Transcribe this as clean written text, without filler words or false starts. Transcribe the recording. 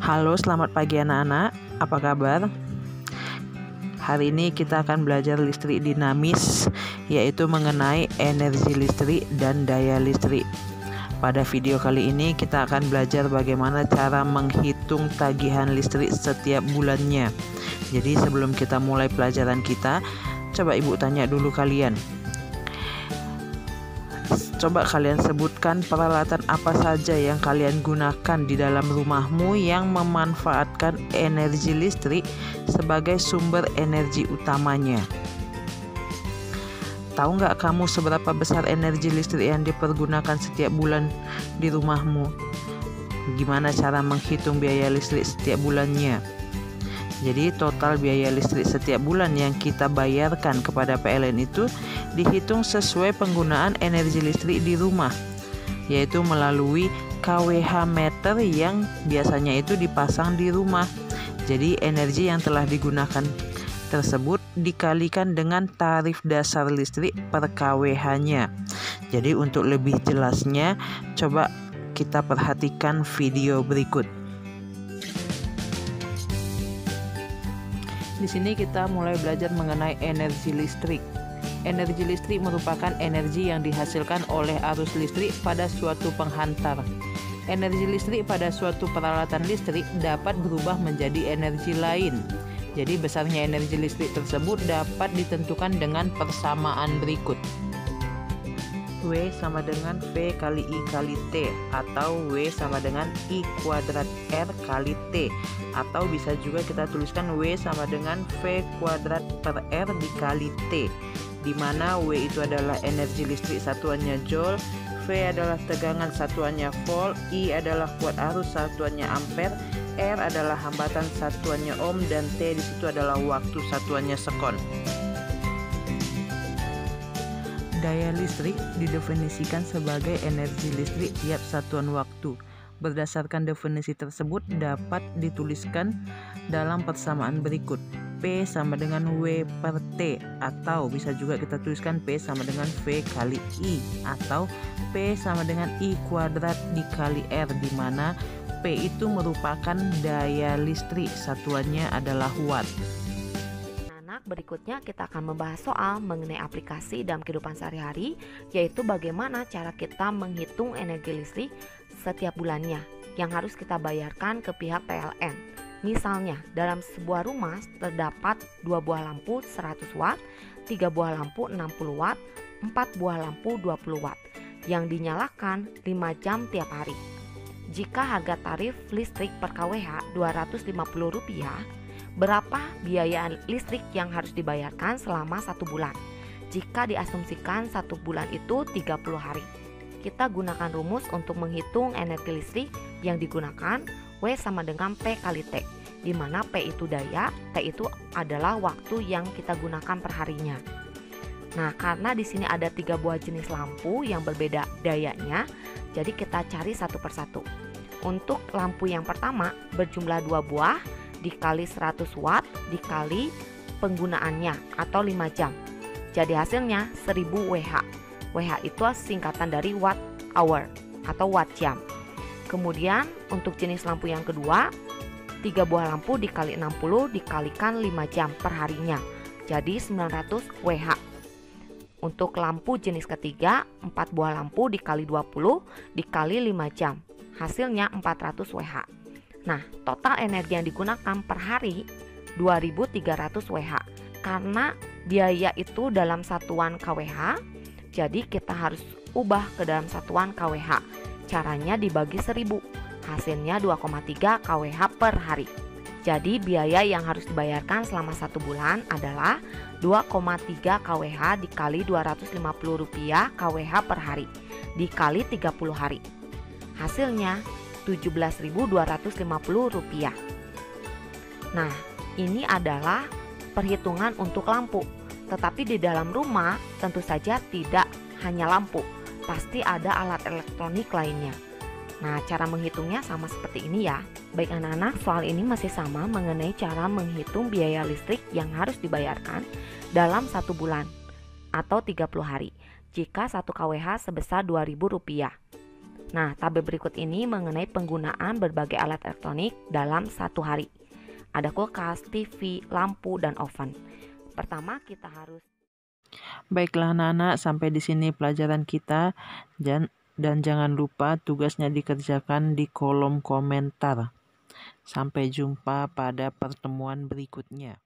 Halo, selamat pagi anak-anak. Apa kabar? Hari ini kita akan belajar listrik dinamis, yaitu mengenai energi listrik dan daya listrik. Pada video kali ini kita akan belajar bagaimana cara menghitung tagihan listrik setiap bulannya. Jadi sebelum kita mulai pelajaran kita, coba ibu tanya dulu kalian. Coba kalian sebutkan peralatan apa saja yang kalian gunakan di dalam rumahmu yang memanfaatkan energi listrik sebagai sumber energi utamanya. Tahu nggak kamu seberapa besar energi listrik yang dipergunakan setiap bulan di rumahmu? Gimana cara menghitung biaya listrik setiap bulannya? Jadi total biaya listrik setiap bulan yang kita bayarkan kepada PLN itu dihitung sesuai penggunaan energi listrik di rumah, yaitu melalui kWh meter yang biasanya itu dipasang di rumah. Jadi energi yang telah digunakan tersebut dikalikan dengan tarif dasar listrik per kWh-nya. Jadi untuk lebih jelasnya, coba kita perhatikan video berikut. Di sini kita mulai belajar mengenai energi listrik. Energi listrik merupakan energi yang dihasilkan oleh arus listrik pada suatu penghantar. Energi listrik pada suatu peralatan listrik dapat berubah menjadi energi lain. Jadi besarnya energi listrik tersebut dapat ditentukan dengan persamaan berikut. W sama dengan V kali I kali T, atau W sama dengan I kuadrat R kali T, atau bisa juga kita tuliskan W sama dengan V kuadrat per R dikali T, di mana W itu adalah energi listrik satuannya joule, V adalah tegangan satuannya volt, I adalah kuat arus satuannya ampere, R adalah hambatan satuannya ohm, dan T di situ adalah waktu satuannya sekon. Daya listrik didefinisikan sebagai energi listrik tiap satuan waktu. Berdasarkan definisi tersebut dapat dituliskan dalam persamaan berikut. P sama dengan W per T, atau bisa juga kita tuliskan P sama dengan V kali I, atau P sama dengan I kuadrat dikali R, di mana P itu merupakan daya listrik, satuannya adalah watt. Berikutnya kita akan membahas soal mengenai aplikasi dalam kehidupan sehari-hari, yaitu bagaimana cara kita menghitung energi listrik setiap bulannya yang harus kita bayarkan ke pihak PLN. Misalnya, dalam sebuah rumah terdapat 2 buah lampu 100 watt, 3 buah lampu 60 watt, 4 buah lampu 20 watt yang dinyalakan 5 jam tiap hari. Jika harga tarif listrik per kWh Rp250, berapa biaya listrik yang harus dibayarkan selama 1 bulan? Jika diasumsikan 1 bulan itu 30 hari. Kita gunakan rumus untuk menghitung energi listrik yang digunakan, W sama dengan P kali T, di mana P itu daya, T itu adalah waktu yang kita gunakan per harinya. Nah, karena di sini ada 3 buah jenis lampu yang berbeda dayanya, jadi kita cari satu persatu. Untuk lampu yang pertama berjumlah 2 buah dikali 100 watt dikali penggunaannya atau 5 jam. Jadi hasilnya 1000 Wh. Wh itu singkatan dari watt hour atau watt jam. Kemudian untuk jenis lampu yang kedua, 3 buah lampu dikali 60 dikalikan 5 jam per harinya. Jadi 900 Wh. Untuk lampu jenis ketiga, 4 buah lampu dikali 20 dikali 5 jam. Hasilnya 400 Wh. Nah, total energi yang digunakan per hari 2300 Wh. Karena biaya itu dalam satuan kWh, jadi kita harus ubah ke dalam satuan kWh. Caranya dibagi 1000, hasilnya 2,3 kWh per hari. Jadi biaya yang harus dibayarkan selama 1 bulan adalah 2,3 kWh dikali Rp250 kWh per hari dikali 30 hari. Hasilnya Rp17.250. Nah, ini adalah perhitungan untuk lampu. Tetapi di dalam rumah tentu saja tidak hanya lampu, pasti ada alat elektronik lainnya. Nah, cara menghitungnya sama seperti ini ya. Baik anak-anak, soal ini masih sama mengenai cara menghitung biaya listrik yang harus dibayarkan dalam 1 bulan atau 30 hari jika 1 kWh sebesar Rp2.000. Nah, tabel berikut ini mengenai penggunaan berbagai alat elektronik dalam satu hari. Ada kulkas, TV, lampu, dan oven. Pertama, kita harus... Baiklah anak-anak, sampai di sini pelajaran kita dan jangan lupa tugasnya dikerjakan di kolom komentar. Sampai jumpa pada pertemuan berikutnya.